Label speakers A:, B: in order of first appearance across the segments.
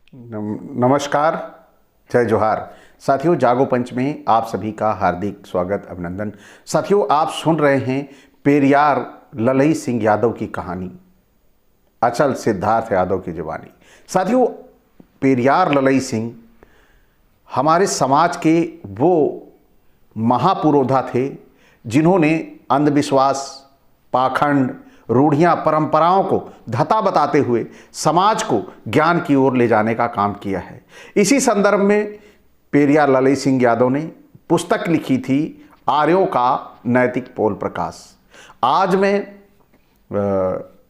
A: नमस्कार, जय जोहार। साथियों, जागो पंच में आप सभी का हार्दिक स्वागत, अभिनंदन। साथियों, आप सुन रहे हैं पेरियार ललई सिंह यादव की कहानी, अचल सिद्धार्थ यादव की जुबानी। साथियों, पेरियार ललई सिंह हमारे समाज के वो महापुरोधा थे जिन्होंने अंधविश्वास, पाखंड, रूढ़ियां, परंपराओं को धता बताते हुए समाज को ज्ञान की ओर ले जाने का काम किया है। इसी संदर्भ में पेरियार ललई सिंह यादव ने पुस्तक लिखी थी, आर्यों का नैतिक पोल प्रकाश। आज मैं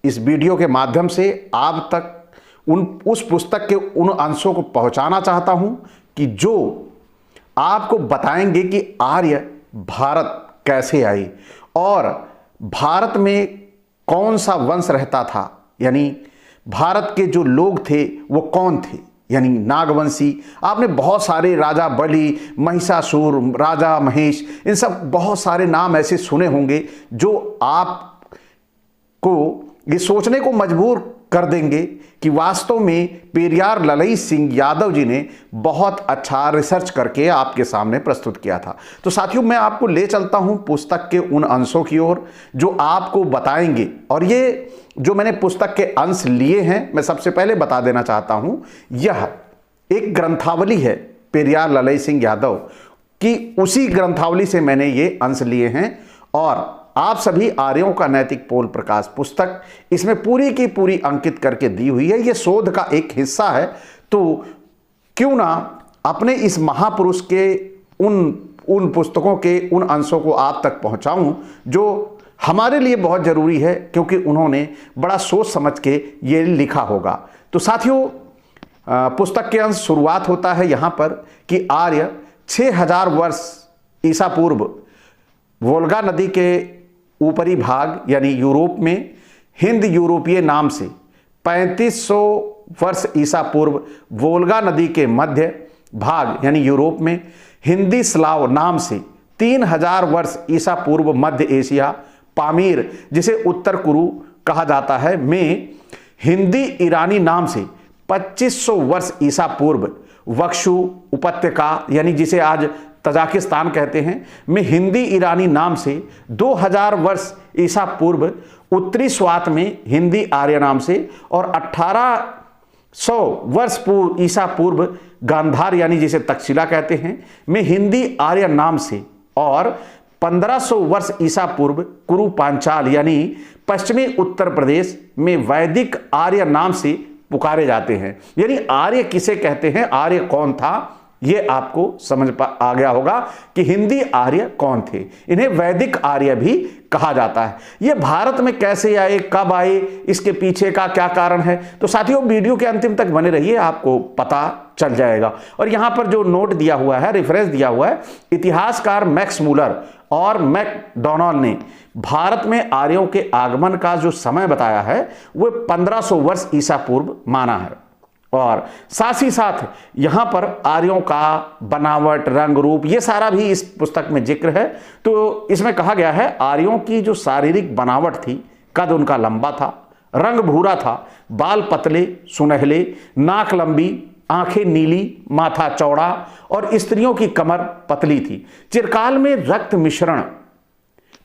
A: इस वीडियो के माध्यम से आप तक उस पुस्तक के उन अंशों को पहुंचाना चाहता हूं कि जो आपको बताएंगे कि आर्य भारत कैसे आई और भारत में कौन सा वंश रहता था, यानी भारत के जो लोग थे वो कौन थे, यानी नागवंशी। आपने बहुत सारे राजा बलि, महिषासुर, राजा महेश, इन सब बहुत सारे नाम ऐसे सुने होंगे जो आपको ये सोचने को मजबूर कर देंगे कि वास्तव में पेरियार ललई सिंह यादव जी ने बहुत अच्छा रिसर्च करके आपके सामने प्रस्तुत किया था। तो साथियों, मैं आपको ले चलता हूं पुस्तक के उन अंशों की ओर जो आपको बताएंगे। और ये जो मैंने पुस्तक के अंश लिए हैं, मैं सबसे पहले बता देना चाहता हूं, यह एक ग्रंथावली है पेरियार ललई सिंह यादव की। उसी ग्रंथावली से मैंने ये अंश लिए हैं और आप सभी आर्यों का नैतिक पोल प्रकाश पुस्तक इसमें पूरी की पूरी अंकित करके दी हुई है। यह शोध का एक हिस्सा है, तो क्यों ना अपने इस महापुरुष के उन पुस्तकों के उन अंशों को आप तक पहुंचाऊं जो हमारे लिए बहुत जरूरी है, क्योंकि उन्होंने बड़ा सोच समझ के ये लिखा होगा। तो साथियों, पुस्तक के अंश शुरुआत होता है यहां पर कि आर्य 6000 वर्ष ईसा पूर्व वोल्गा नदी के ऊपरी भाग यानी यूरोप में हिंद यूरोपीय नाम से, 3500 वर्ष ईसा पूर्व वोल्गा नदी के मध्य भाग यानी यूरोप में हिंदी स्लाव नाम से, 3000 वर्ष ईसा पूर्व मध्य एशिया पामीर जिसे उत्तर कुरु कहा जाता है में हिंदी ईरानी नाम से, 2500 वर्ष ईसा पूर्व वक्षु उपत्यका यानी जिसे आज तजाकिस्तान कहते हैं में हिंदी ईरानी नाम से, 2000 वर्ष ईसा पूर्व उत्तरी स्वात में हिंदी आर्य नाम से, और 1800 वर्ष पूर्व ईसा पूर्व गांधार यानी जिसे तक्षशिला कहते हैं में हिंदी आर्य नाम से, और 1500 वर्ष ईसा पूर्व कुरु पांचाल यानी पश्चिमी उत्तर प्रदेश में वैदिक आर्य नाम से पुकारे जाते हैं। यानी आर्य किसे कहते हैं, आर्य कौन था, ये आपको समझ आ गया होगा कि हिंदी आर्य कौन थे। इन्हें वैदिक आर्य भी कहा जाता है। ये भारत में कैसे आए, कब आए, इसके पीछे का क्या कारण है, तो साथियों वीडियो के अंतिम तक बने रहिए, आपको पता चल जाएगा। और यहां पर जो नोट दिया हुआ है, रेफरेंस दिया हुआ है, इतिहासकार मैक्स मूलर और मैकडोनाल्ड ने भारत में आर्यों के आगमन का जो समय बताया है वो 1500 वर्ष ईसा पूर्व माना है। और साथ ही साथ यहां पर आर्यों का बनावट, रंग, रूप, ये सारा भी इस पुस्तक में जिक्र है। तो इसमें कहा गया है आर्यों की जो शारीरिक बनावट थी, कद उनका लंबा था, रंग भूरा था, बाल पतले सुनहले, नाक लंबी, आंखें नीली, माथा चौड़ा और स्त्रियों की कमर पतली थी। चिरकाल में रक्त मिश्रण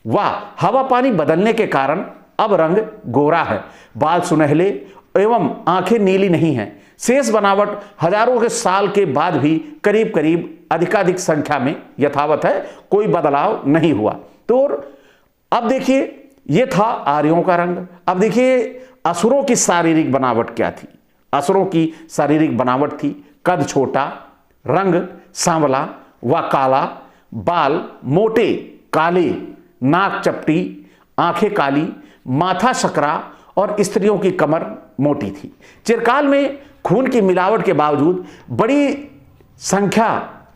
A: व हवा पानी बदलने के कारण अब रंग गोरा है, बाल सुनहले एवं आंखें नीली नहीं हैं। शेष बनावट हजारों के साल के बाद भी करीब करीब अधिकाधिक संख्या में यथावत है, कोई बदलाव नहीं हुआ। तो अब देखिए, यह था आर्यों का रंग। अब देखिए असुरों की शारीरिक बनावट क्या थी। असुरों की शारीरिक बनावट थी कद छोटा, रंग सांवला व काला, बाल मोटे काले, नाक चपटी, आंखें काली, माथा सकरा और स्त्रियों की कमर मोटी थी। चिरकाल में खून की मिलावट के बावजूद बड़ी संख्या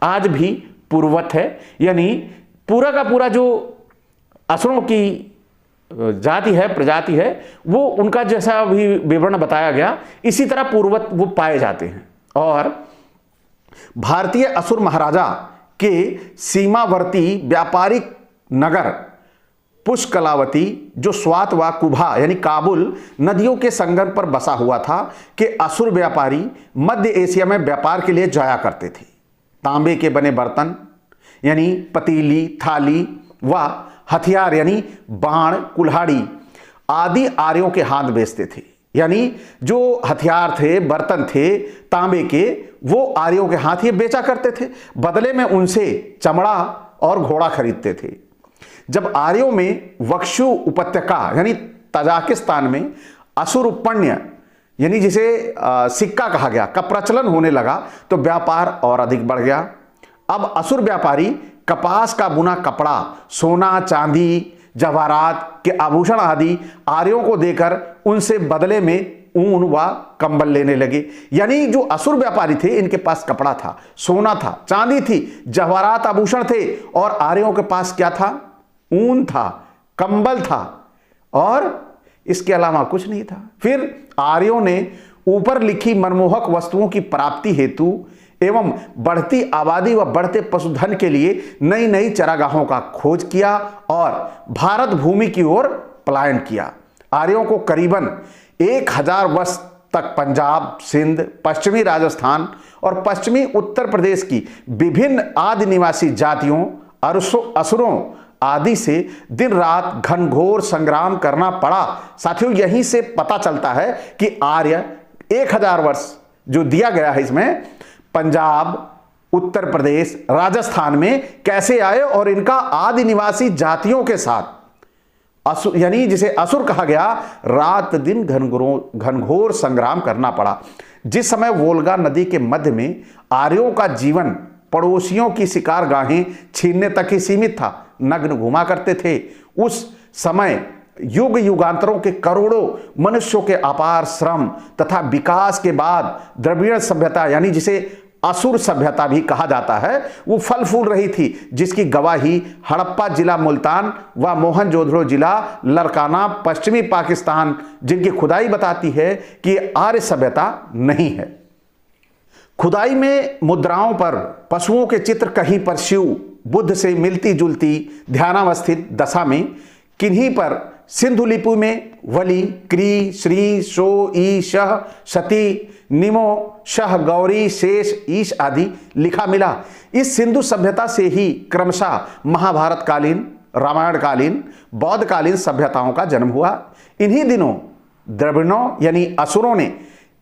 A: आज भी पूर्ववत है, यानी पूरा का पूरा जो असुरों की जाति है, प्रजाति है, वो उनका जैसा अभी विवरण बताया गया इसी तरह पूर्ववत वो पाए जाते हैं। और भारतीय असुर महाराजा के सीमावर्ती व्यापारिक नगर पुष्कलावती जो स्वात व कुभा यानी काबुल नदियों के संगम पर बसा हुआ था कि असुर व्यापारी मध्य एशिया में व्यापार के लिए जाया करते थे। तांबे के बने बर्तन यानी पतीली, थाली व हथियार यानी बाण, कुल्हाड़ी आदि आर्यों के हाथ बेचते थे। यानी जो हथियार थे, बर्तन थे तांबे के, वो आर्यों के हाथ ये बेचा करते थे। बदले में उनसे चमड़ा और घोड़ा खरीदते थे। जब आर्यों में वक्षु उपत्यका यानी तजाकिस्तान में असुरपण्य यानी जिसे सिक्का कहा गया का प्रचलन होने लगा तो व्यापार और अधिक बढ़ गया। अब असुर व्यापारी कपास का बुना कपड़ा, सोना, चांदी, जवाहरात के आभूषण आदि आर्यों को देकर उनसे बदले में ऊन व कंबल लेने लगे। यानी जो असुर व्यापारी थे इनके पास कपड़ा था, सोना था, चांदी थी, जवाहरात आभूषण थे और आर्यों के पास क्या था? ऊन था, कंबल था और इसके अलावा कुछ नहीं था। फिर आर्यों ने ऊपर लिखी मनमोहक वस्तुओं की प्राप्ति हेतु एवं बढ़ती आबादी व बढ़ते पशुधन के लिए नई नई चरागाहों का खोज किया और भारत भूमि की ओर पलायन किया। आर्यों को करीबन 1000 वर्ष तक पंजाब, सिंध, पश्चिमी राजस्थान और पश्चिमी उत्तर प्रदेश की विभिन्न आदि निवासी जातियों, असुरों आदि से दिन रात घनघोर संग्राम करना पड़ा। साथियों, यहीं से पता चलता है कि आर्य 1000 वर्ष जो दिया गया है इसमें पंजाब, उत्तर प्रदेश, राजस्थान में कैसे आए और इनका आदि निवासी जातियों के साथ असुर यानी जिसे असुर कहा गया, रात दिन घनघोर संग्राम करना पड़ा। जिस समय वोल्गा नदी के मध्य में आर्यों का जीवन पड़ोसियों की शिकार गाहें छीनने तक ही सीमित था, नग्न घुमा करते थे, उस समय युग युगांतरों के करोड़ों मनुष्यों के अपार श्रम तथा विकास के बाद द्रविड़ सभ्यता यानी जिसे असुर सभ्यता भी कहा जाता है वो फल फूल रही थी, जिसकी गवाही हड़प्पा जिला मुल्तान व मोहनजोदड़ो जिला लरकाना पश्चिमी पाकिस्तान जिनकी खुदाई बताती है कि आर्य सभ्यता नहीं है। खुदाई में मुद्राओं पर पशुओं के चित्र कहीं पर शिव बुद्ध से मिलती जुलती ध्यानावस्थित दशा में, किन्हीं पर सिंधु लिपि में वली, क्री, श्री, शो, ई, शह, सती, निमो, शह, गौरी, शेष, ईश आदि लिखा मिला। इस सिंधु सभ्यता से ही क्रमशः महाभारत कालीन, रामायण कालीन, बौद्ध कालीन सभ्यताओं का जन्म हुआ। इन्हीं दिनों द्रविड़ों यानी असुरों ने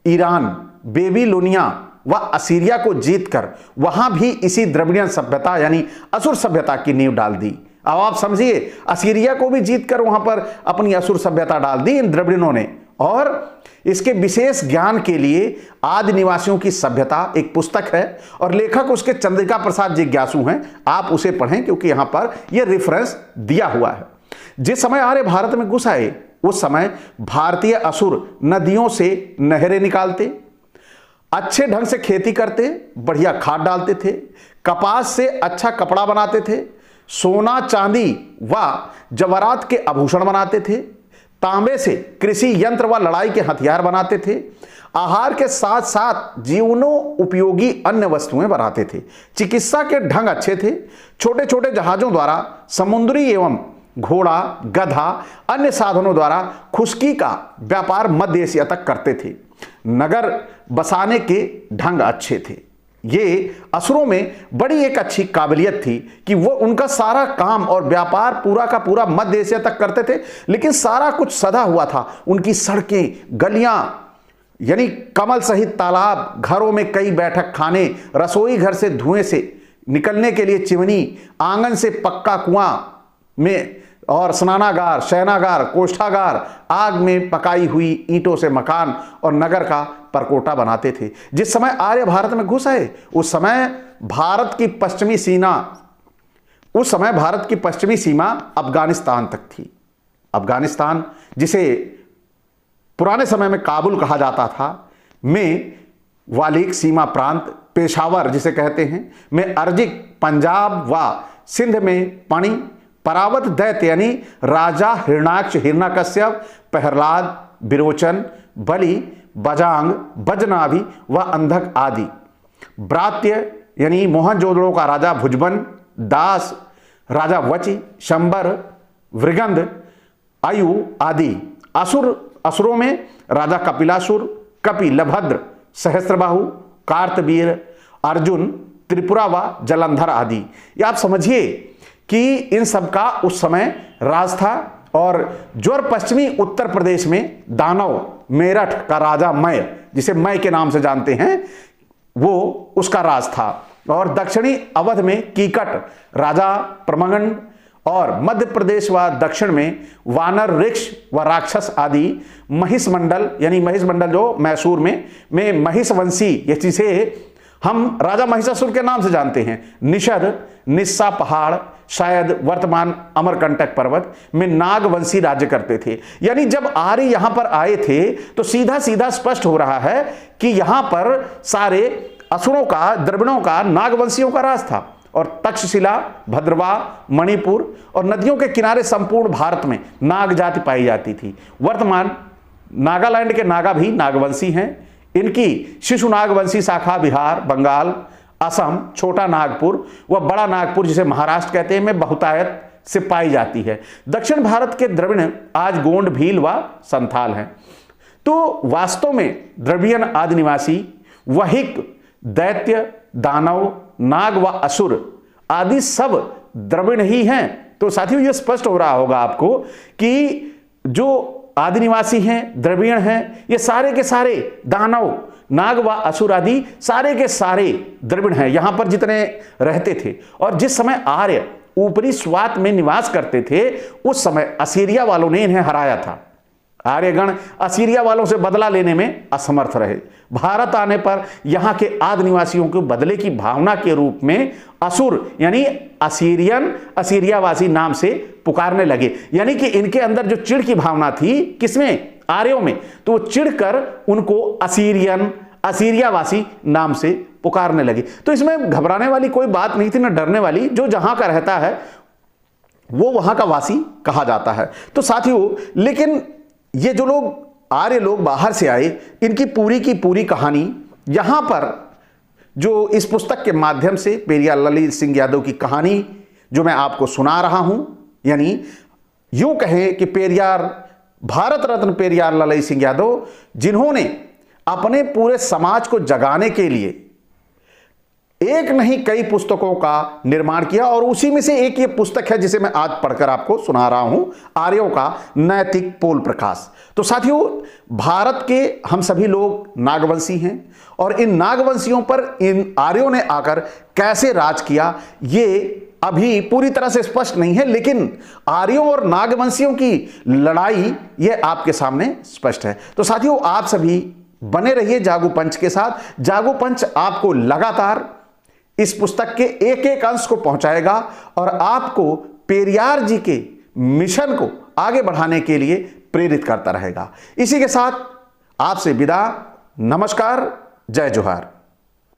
A: ईरान, बेबीलोनिया व असीरिया को जीतकर वहां भी इसी द्रविड़ियन सभ्यता यानी असुर सभ्यता की नींव डाल दी। अब आप समझिए, असीरिया को भी जीतकर वहां पर अपनी असुर सभ्यता डाल दी इन द्रविड़ों ने। और इसके विशेष ज्ञान के लिए आदि निवासियों की सभ्यता एक पुस्तक है और लेखक उसके चंद्रिका प्रसाद जिज्ञासु हैं। आप उसे पढ़ें क्योंकि यहां पर यह रेफरेंस दिया हुआ है। जिस समय आर्य भारत में घुस आए उस समय भारतीय असुर नदियों से नहरें निकालते, अच्छे ढंग से खेती करते, बढ़िया खाद डालते थे, कपास से अच्छा कपड़ा बनाते थे, सोना चांदी व जवाहरात के आभूषण बनाते थे, तांबे से कृषि यंत्र व लड़ाई के हथियार बनाते थे, आहार के साथ साथ जीवनों उपयोगी अन्य वस्तुएं बनाते थे, चिकित्सा के ढंग अच्छे थे, छोटे छोटे जहाजों द्वारा समुद्री एवं घोड़ा, गधा, अन्य साधनों द्वारा खुश्की का व्यापार मध्य एशिया तक करते थे, नगर बसाने के ढंग अच्छे थे। ये असुरों में बड़ी एक अच्छी काबिलियत थी कि वो उनका सारा काम और व्यापार पूरा का पूरा मध्य एशिया तक करते थे, लेकिन सारा कुछ सधा हुआ था। उनकी सड़कें, गलियां यानी कमल सहित तालाब, घरों में कई बैठक खाने, रसोई घर से धुएं से निकलने के लिए चिमनी, आंगन से पक्का कुआं में और स्नानागार, शयनागार, कोष्ठागार, आग में पकाई हुई ईंटों से मकान और नगर का परकोटा बनाते थे। जिस समय आर्य भारत में घुस आए उस समय भारत की पश्चिमी सीमा अफगानिस्तान तक थी। अफगानिस्तान जिसे पुराने समय में काबुल कहा जाता था, में वालिक सीमा प्रांत, पेशावर जिसे कहते हैं, में अर्जिक, पंजाब व सिंध में पानी, परावत दैत्य यानी राजा हिरणाक्ष, हिरण्यकश्यप, प्रहलाद, विरोचन, बलि, बजांग, बजनाभि व अंधक आदि, ब्रात्य यानी मोहनजोदड़ो का राजा भुजबन, दास राजा वचि, शंबर वृगंध, आयु आदि। असुरों में राजा कपिलासुर, कपिलभद्र, सहस्त्रबाहु, कार्तवीर, अर्जुन, त्रिपुरा व जलंधर आदि। ये आप समझिए कि इन सब का उस समय राज था। और जो पश्चिमी उत्तर प्रदेश में दानव, मेरठ का राजा मय, जिसे मय के नाम से जानते हैं, वो उसका राज था। और दक्षिणी अवध में कीकट राजा प्रमगंड, और मध्य प्रदेश व दक्षिण में वानर, ऋक्ष व राक्षस आदि। महिषमंडल, यानी महिषमंडल जो मैसूर में महिषवंशी, ये जिसे हम राजा महिषासुर के नाम से जानते हैं। निषद, निस्सा पहाड़, शायद वर्तमान अमरकंटक पर्वत में नागवंशी राज्य करते थे। यानी जब आर्य यहां पर आए थे तो सीधा सीधा स्पष्ट हो रहा है कि यहां पर सारे असुरों का, द्रविड़ों का, नागवंशियों का राज था। और तक्षशिला, भद्रवाह, मणिपुर और नदियों के किनारे संपूर्ण भारत में नाग जाति पाई जाती थी। वर्तमान नागालैंड के नागा भी नागवंशी हैं। इनकी शिशु नागवंशी शाखा बिहार, बंगाल, असम, छोटा नागपुर व बड़ा नागपुर, जिसे महाराष्ट्र कहते हैं, में बहुतायत से पाई जाती है। दक्षिण भारत के द्रविड़ आज गोंड, भील व संथाल हैं। तो वास्तव में द्रविड़ियन आदि निवासी, वहिक, दैत्य, दानव, नाग व असुर आदि सब द्रविड़ ही हैं। तो साथियों ये स्पष्ट हो रहा होगा आपको कि जो आदिनिवासी हैं, द्रविड़ हैं, ये सारे के सारे दानव, नाग व असुर आदि सारे के सारे द्रविड़ हैं, यहां पर जितने रहते थे। और जिस समय आर्य ऊपरी स्वात में निवास करते थे, उस समय असीरिया वालों ने इन्हें हराया था। आर्यगण असीरिया वालों से बदला लेने में असमर्थ रहे। भारत आने पर यहां के आदि निवासियों को बदले की भावना के रूप में असुर, यानी असीरियन, असीरियावासी नाम से पुकारने लगे। यानी कि इनके अंदर जो चिढ़ की भावना थी, किसमें? आर्यों में, तो वो चिढ़कर उनको असीरियन, असीरियावासी नाम से पुकारने लगे। तो इसमें घबराने वाली कोई बात नहीं थी, न डरने वाली। जो जहां का रहता है वो वहां का वासी कहा जाता है। तो साथियों, लेकिन ये जो लोग, आर्य लोग बाहर से आए, इनकी पूरी की पूरी कहानी यहां पर जो इस पुस्तक के माध्यम से पेरियार ललित सिंह यादव की कहानी जो मैं आपको सुना रहा हूं, यानी यूं कहें कि पेरियार, भारत रत्न पेरियार ललित सिंह यादव, जिन्होंने अपने पूरे समाज को जगाने के लिए एक नहीं कई पुस्तकों का निर्माण किया। और उसी में से एक ये पुस्तक है जिसे मैं आज पढ़कर आपको सुना रहा हूं, आर्यों का नैतिक पोल प्रकाश। तो साथियों, भारत के हम सभी लोग नागवंशी हैं, और इन नागवंशियों पर इन आर्यों ने आकर कैसे राज किया, ये अभी पूरी तरह से स्पष्ट नहीं है। लेकिन आर्यों और नागवंशियों की लड़ाई ये आपके सामने स्पष्ट है। तो साथियों, आप सभी बने रहिए जागो पंच के साथ। जागो पंच आपको लगातार इस पुस्तक के एक एक अंश को पहुंचाएगा और आपको पेरियार जी के मिशन को आगे बढ़ाने के लिए प्रेरित करता रहेगा। इसी के साथ आपसे विदा, नमस्कार, जय जोहार।